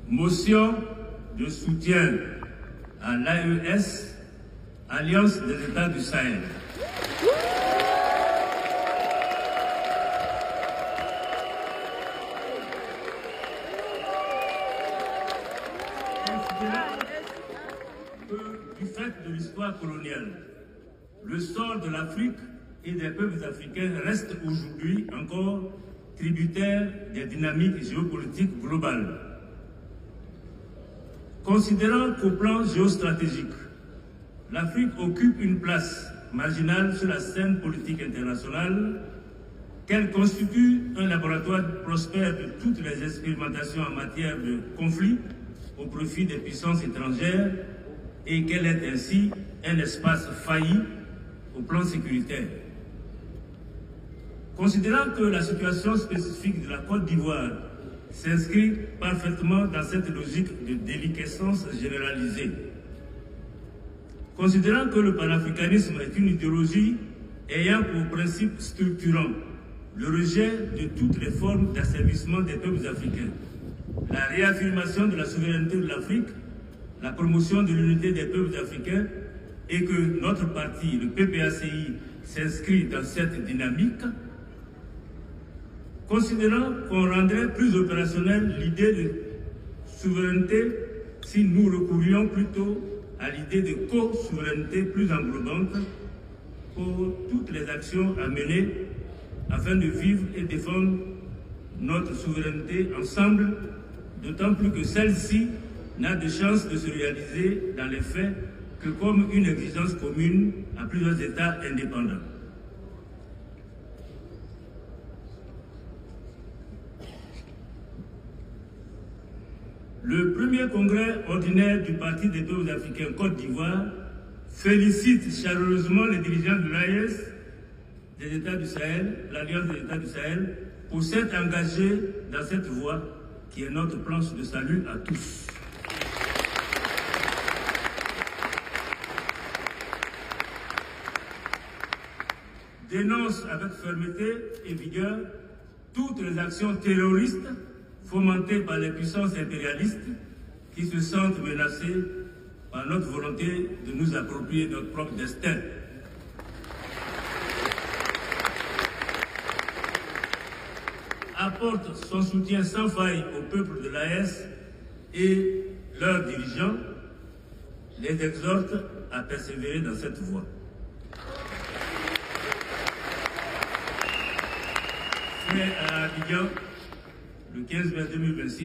Motion de soutien à l'AES, Alliance des États du Sahel. Du fait de l'histoire coloniale, le sort de l'Afrique et des peuples africains reste aujourd'hui encore tributaire des dynamiques géopolitiques globales. Considérant qu'au plan géostratégique, l'Afrique occupe une place marginale sur la scène politique internationale, qu'elle constitue un laboratoire prospère de toutes les expérimentations en matière de conflit au profit des puissances étrangères et qu'elle est ainsi un espace failli au plan sécuritaire. Considérant que la situation spécifique de la Côte d'Ivoire s'inscrit parfaitement dans cette logique de déliquescence généralisée, considérant que le panafricanisme est une idéologie ayant pour principe structurant le rejet de toutes les formes d'asservissement des peuples africains, la réaffirmation de la souveraineté de l'Afrique, la promotion de l'unité des peuples africains, et que notre parti, le PPACI, s'inscrit dans cette dynamique, considérant qu'on rendrait plus opérationnelle l'idée de souveraineté si nous recourions plutôt à l'idée de co-souveraineté plus englobante pour toutes les actions à mener afin de vivre et défendre notre souveraineté ensemble, d'autant plus que celle-ci n'a de chance de se réaliser dans les faits que comme une exigence commune à plusieurs États indépendants. Le premier congrès ordinaire du Parti des peuples africains Côte d'Ivoire félicite chaleureusement les dirigeants de l'AES, des États du Sahel, l'Alliance des États du Sahel, pour s'être engagés dans cette voie qui est notre planche de salut à tous. Dénonce avec fermeté et vigueur toutes les actions terroristes fomentées par les puissances impérialistes qui se sentent menacées par notre volonté de nous approprier notre propre destin. Apporte son soutien sans faille au peuple de l'AES et leurs dirigeants, les exhorte à persévérer dans cette voie. Fait à Abidjan, le 15 mai 2026.